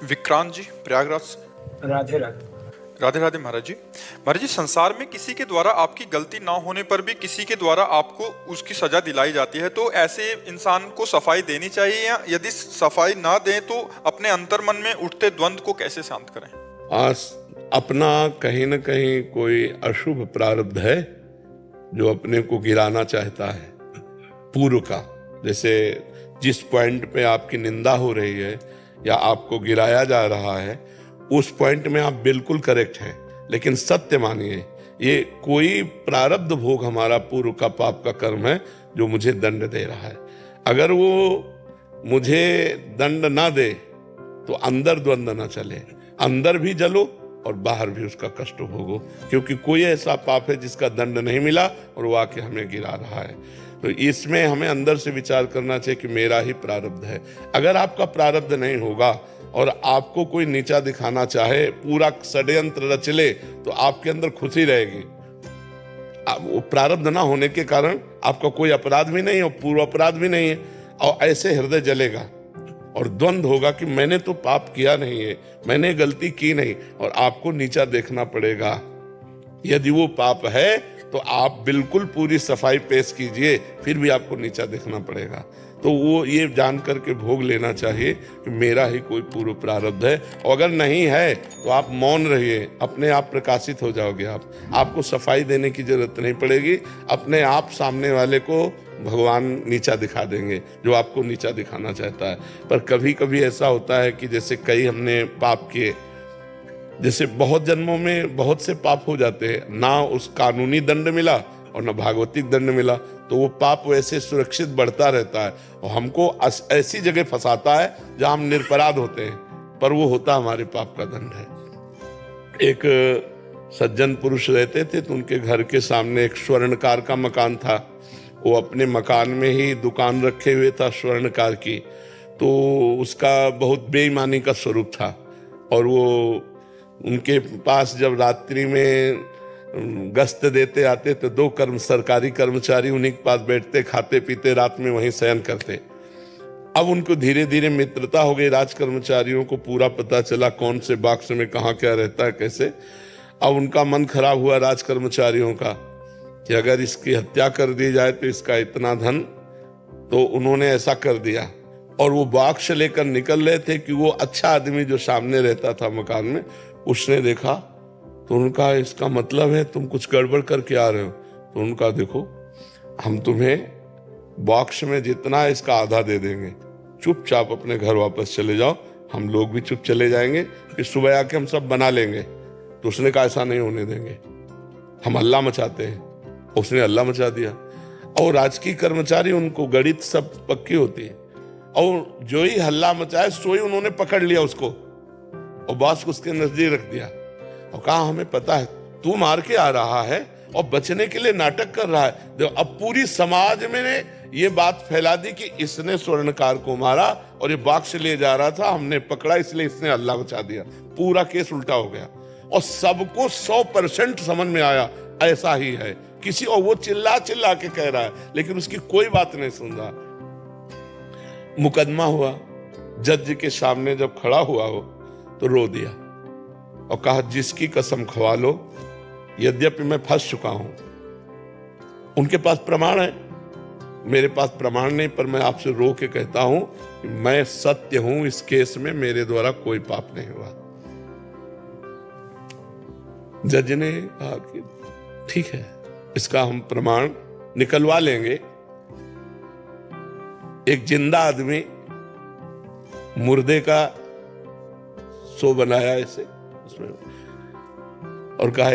विक्रांत जी, प्रयागराज से। राधे राधे। राधे राधे महाराज जी। महाराज जी, संसार में किसी के द्वारा आपकी गलती ना होने पर भी किसी के द्वारा आपको उसकी सजा दिलाई जाती है, तो ऐसे इंसान को सफाई देनी चाहिए, या यदि सफाई ना दें तो अपने अंतर मन में उठते द्वंद्व को कैसे शांत करें? अपना कहीं ना कहीं कोई अशुभ प्रारब्ध है जो अपने को गिराना चाहता है पूर्व का। जैसे जिस पॉइंट पे आपकी निंदा हो रही है या आपको गिराया जा रहा है, उस पॉइंट में आप बिल्कुल करेक्ट हैं, लेकिन सत्य मानिए ये कोई प्रारब्ध भोग हमारा पूर्व का पाप का कर्म है जो मुझे दंड दे रहा है। अगर वो मुझे दंड ना दे तो अंदर द्वंद्व ना चले, अंदर भी जलो और बाहर भी उसका कष्ट भोगो, क्योंकि कोई ऐसा पाप है जिसका दंड नहीं मिला और वो आके हमें गिरा रहा है। तो इसमें हमें अंदर से विचार करना चाहिए कि मेरा ही प्रारब्ध है। अगर आपका प्रारब्ध नहीं होगा और आपको कोई नीचा दिखाना चाहे, पूरा षड्यंत्र रच ले, तो आपके अंदर खुशी रहेगी। वो प्रारब्ध ना होने के कारण आपका कोई अपराध भी नहीं और पूर्व अपराध भी नहीं है, और ऐसे हृदय जलेगा और द्वंद्व होगा कि मैंने तो पाप किया नहीं है, मैंने गलती की नहीं, और आपको नीचा देखना पड़ेगा। यदि वो पाप है तो आप बिल्कुल पूरी सफाई पेश कीजिए, फिर भी आपको नीचा देखना पड़ेगा। तो वो ये जान करके भोग लेना चाहिए कि मेरा ही कोई पूर्व प्रारब्ध है, और अगर नहीं है तो आप मौन रहिए, अपने आप प्रकाशित हो जाओगे। आपको सफाई देने की जरूरत नहीं पड़ेगी, अपने आप सामने वाले को भगवान नीचा दिखा देंगे जो आपको नीचा दिखाना चाहता है। पर कभी कभी ऐसा होता है कि जैसे कई हमने पाप किए, जैसे बहुत जन्मों में बहुत से पाप हो जाते हैं, ना उस कानूनी दंड मिला और ना भागवतिक दंड मिला, तो वो पाप वैसे सुरक्षित बढ़ता रहता है और हमको ऐसी जगह फंसाता है जहां हम निरपराध होते हैं, पर वो होता हमारे पाप का दंड है। एक सज्जन पुरुष रहते थे, तो उनके घर के सामने एक स्वर्णकार का मकान था। वो अपने मकान में ही दुकान रखे हुए था स्वर्णकार की, तो उसका बहुत बेईमानी का स्वरूप था। और वो उनके पास जब रात्रि में गश्त देते आते तो दो सरकारी कर्मचारी उन्हीं के पास बैठते, खाते पीते, रात में वहीं शयन करते। अब उनको धीरे धीरे मित्रता हो गई, राज कर्मचारियों को पूरा पता चला कौन से बॉक्स में कहाँ क्या रहता है, कैसे। अब उनका मन खराब हुआ राज कर्मचारियों का कि अगर इसकी हत्या कर दी जाए तो इसका इतना धन, तो उन्होंने ऐसा कर दिया। और वो बॉक्स लेकर निकल रहे थे कि वो अच्छा आदमी जो सामने रहता था मकान में, उसने देखा तो उनका इसका मतलब है तुम कुछ गड़बड़ करके आ रहे हो। तो उनका देखो, हम तुम्हें बॉक्स में जितना है इसका आधा दे देंगे, चुपचाप अपने घर वापस चले जाओ, हम लोग भी चुप चले जाएंगे, फिर सुबह आके हम सब बना लेंगे। तो उसने कहा ऐसा नहीं होने देंगे, हम हल्ला मचाते हैं। उसने हल्ला मचा दिया, और राजकीय कर्मचारी उनको गणित सब पक्की होती है, और जो ही हल्ला मचाया सो ही उन्होंने पकड़ लिया उसको और बॉस को उसके नजदीक रख दिया और कहा हमें पता है तू मार के आ रहा है और बचने के लिए नाटक कर रहा है। अब पूरी समाज में ने ये बात फैला दी कि इसने स्वर्णकार को मारा और ये बॉक्स ले जा रहा था, हमने पकड़ा इसलिए इसने हल्ला मचा दिया। पूरा केस उल्टा हो गया और सबको 100% समझ में आया ऐसा ही है किसी, और वो चिल्ला चिल्ला के कह रहा है, लेकिन उसकी कोई बात नहीं सुन रहा। मुकदमा हुआ, जज के सामने जब खड़ा हुआ हो तो रो दिया और कहा जिसकी कसम खवा लो, यद्यपि मैं फंस चुका हूं। उनके पास प्रमाण है, मेरे पास प्रमाण नहीं, पर मैं आपसे रो के कहता हूं कि मैं सत्य हूं, इस केस में मेरे द्वारा कोई पाप नहीं हुआ। जज ने कहा कि ठीक है, इसका हम प्रमाण निकलवा लेंगे। एक जिंदा आदमी मुर्दे का सो बनाया ऐसे उसमें, और कहा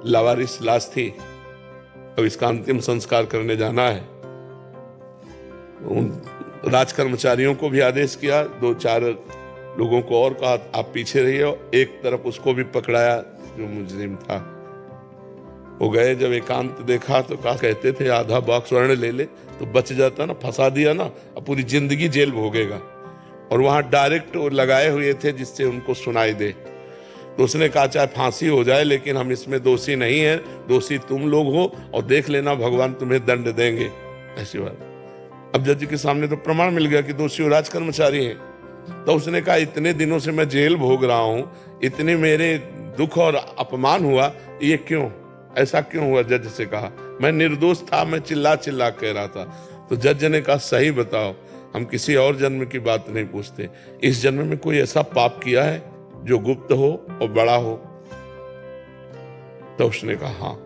लावारिस लाश थी, अब इसका अंतिम संस्कार करने जाना है। उन राज कर्मचारियों को भी आदेश किया, 2-4 लोगों को और कहा आप पीछे रहिए, एक तरफ उसको भी पकड़ाया जो मुजरिम था। वो गए, जब एकांत देखा तो कहा कहते थे आधा बॉक्स स्वर्ण ले ले तो बच जाता ना, फंसा दिया ना, अब पूरी जिंदगी जेल भोगेगा। और वहां डायरेक्ट लगाए हुए थे जिससे उनको सुनाई दे। तो उसने कहा चाहे फांसी हो जाए लेकिन हम इसमें दोषी नहीं है, दोषी तुम लोग हो, और देख लेना भगवान तुम्हें दंड देंगे, ऐसी बात। अब जज के सामने तो प्रमाण मिल गया कि दोषी राज कर्मचारी हैं, तो उसने कहा इतने दिनों से मैं जेल भोग रहा हूं, इतने मेरे दुख और अपमान हुआ, ये क्यों, ऐसा क्यों हुआ? जज से कहा मैं निर्दोष था, मैं चिल्ला चिल्ला कह रहा था। तो जज ने कहा सही बताओ, हम किसी और जन्म की बात नहीं पूछते, इस जन्म में कोई ऐसा पाप किया है जो गुप्त हो और बड़ा हो? तो उसने कहा हाँ,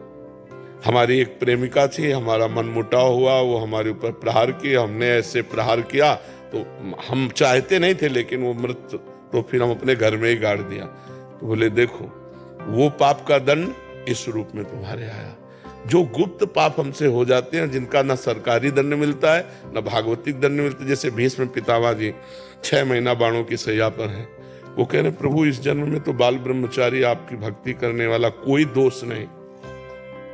हमारी एक प्रेमिका थी, हमारा मनमुटाव हुआ, वो हमारे ऊपर प्रहार किया, हमने ऐसे प्रहार किया तो हम चाहते नहीं थे, लेकिन वो मृत, तो फिर हम अपने घर में ही गाड़ दिया। तो बोले देखो वो पाप का दंड इस रूप में तुम्हारे आया। जो गुप्त पाप हमसे हो जाते हैं, जिनका ना सरकारी दंड मिलता है ना भागवतिक दंड मिलता है, जैसे भीष्म पितामह जी 6 महीना बाणों की सैया पर हैं, वो कह रहे प्रभु इस जन्म में तो बाल ब्रह्मचारी आपकी भक्ति करने वाला, कोई दोष नहीं,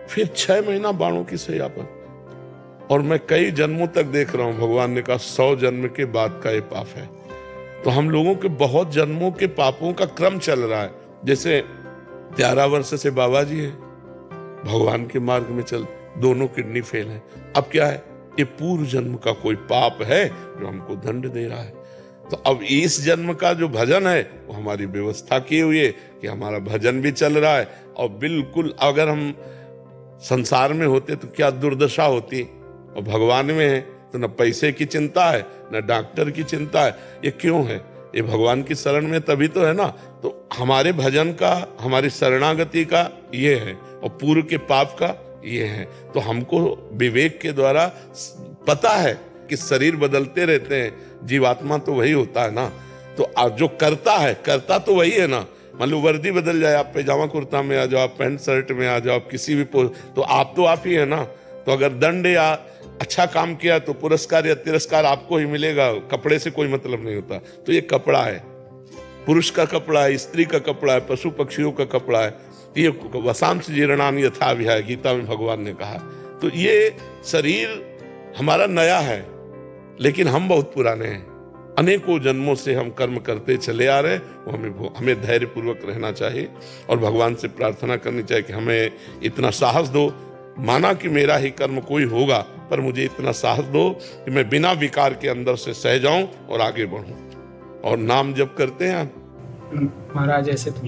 फिर 6 महीना बाणों की सैया पर, और मैं कई जन्मों तक देख रहा हूं। भगवान ने कहा 100 जन्म के बाद का ये पाप है। तो हम लोगों के बहुत जन्मों के पापों का क्रम चल रहा है। जैसे 11 वर्ष से बाबा जी हैं, भगवान के मार्ग में चल, दोनों किडनी फेल है। अब क्या है, ये पूर्व जन्म का कोई पाप है जो हमको दंड दे रहा है। तो अब इस जन्म का जो भजन है वो हमारी व्यवस्था की हुई है कि हमारा भजन भी चल रहा है, और बिल्कुल अगर हम संसार में होते तो क्या दुर्दशा होती, और भगवान में है तो न पैसे की चिंता है न डॉक्टर की चिंता है। ये क्यों है? ये भगवान की शरण में तभी तो है ना। तो हमारे भजन का, हमारी शरणागति का ये है, और पूर्व के पाप का ये है। तो हमको विवेक के द्वारा पता है कि शरीर बदलते रहते हैं, जीवात्मा तो वही होता है ना। तो जो करता है, करता तो वही है ना। मान लो वर्दी बदल जाए, आप पैजामा कुर्ता में आ जाओ, आप पैंट शर्ट में आ जाओ, आप किसी भी तो आप ही है ना। तो अगर दंड या अच्छा काम किया तो पुरस्कार या तिरस्कार आपको ही मिलेगा, कपड़े से कोई मतलब नहीं होता। तो ये कपड़ा है, पुरुष का कपड़ा है, स्त्री का कपड़ा है, पशु पक्षियों का कपड़ा है। ये वसांश जीर्णानि यथा विहाय, गीता में भगवान ने कहा। तो ये शरीर हमारा नया है, लेकिन हम बहुत पुराने हैं। अनेकों जन्मों से हम कर्म करते चले आ रहे हैं। हमें धैर्य पूर्वक रहना चाहिए और भगवान से प्रार्थना करनी चाहिए कि हमें इतना साहस दो। माना कि मेरा ही कर्म कोई होगा, पर मुझे इतना साहस दो कि मैं बिना विकार के अंदर से सह जाऊं और आगे बढ़ूं। और नाम जप करते हैं महाराज, ऐसे तो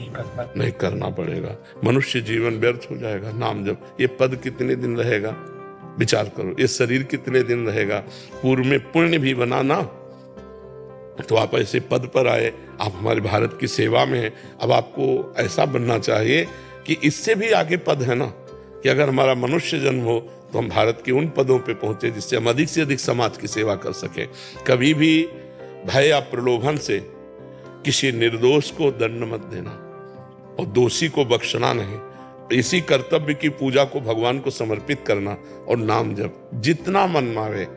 नहीं करना पड़ेगा। मनुष्य जीवन व्यर्थ हो जाएगा। नाम जप, ये पद कितने दिन रहेगा विचार करो, ये शरीर कितने दिन रहेगा। पूर्व में पुण्य भी बनाना, तो आप ऐसे पद पर आए, आप हमारे भारत की सेवा में हैं। अब आपको ऐसा बनना चाहिए कि इससे भी आगे पद है ना, कि अगर हमारा मनुष्य जन्म हो तो हम भारत के उन पदों पे पहुंचे जिससे हम अधिक से अधिक समाज की सेवा कर सके। कभी भी भय या प्रलोभन से किसी निर्दोष को दंड मत देना और दोषी को बख्शना नहीं। इसी कर्तव्य की पूजा को भगवान को समर्पित करना और नाम जप जितना मन मावे।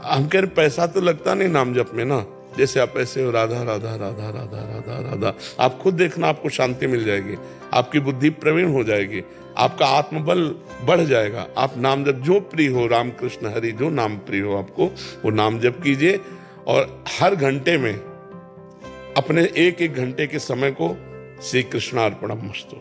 हम कह रहे पैसा तो लगता नहीं नाम जप में ना, जैसे आप ऐसे हो राधा राधा राधा राधा राधा राधा, आप खुद देखना, आपको शांति मिल जाएगी, आपकी बुद्धि प्रवीण हो जाएगी, आपका आत्मबल बढ़ जाएगा। आप नाम जप जो प्रिय हो, राम कृष्ण हरि, जो नाम प्रिय हो आपको वो नाम जप कीजिए। और हर घंटे में अपने एक एक घंटे के समय को श्री कृष्णार्पणमस्तु,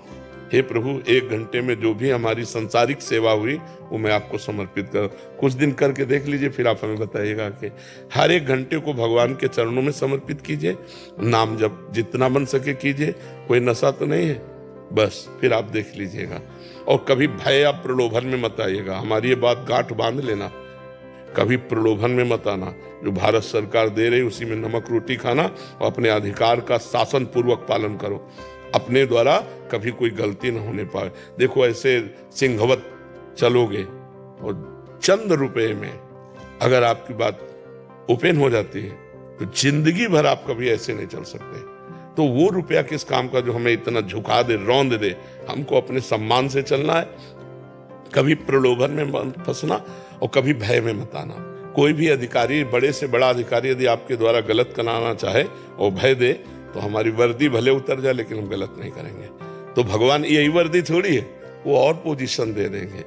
हे प्रभु 1 घंटे में जो भी हमारी संसारिक सेवा हुई वो मैं आपको समर्पित कर। कुछ दिन करके देख लीजिए, फिर आप हमें बताइएगा कि हर 1 घंटे को भगवान के चरणों में समर्पित कीजिए। नाम जब जितना बन सके कीजिए, कोई नशा तो नहीं है, बस फिर आप देख लीजिएगा। और कभी भय या प्रलोभन में मत आइएगा। हमारी ये बात गांठ बांध लेना, कभी प्रलोभन में मत आना। जो भारत सरकार दे रही उसी में नमक रोटी खाना और अपने अधिकार का शासन पूर्वक पालन करो। अपने द्वारा कभी कोई गलती न होने पाए। देखो ऐसे सिंहवत चलोगे और चंद रुपए में अगर आपकी बात ओपन हो जाती है तो जिंदगी भर आप कभी ऐसे नहीं चल सकते। तो वो रुपया किस काम का जो हमें इतना झुका दे, रौंद दे। हमको अपने सम्मान से चलना है, कभी प्रलोभन में मत फंसना और कभी भय में मत आना। कोई भी अधिकारी, बड़े से बड़ा अधिकारी यदि आपके द्वारा गलत कराना चाहे और भय दे तो हमारी वर्दी भले उतर जाए लेकिन हम गलत नहीं करेंगे। तो भगवान यही वर्दी थोड़ी है, वो और पोजीशन दे देंगे।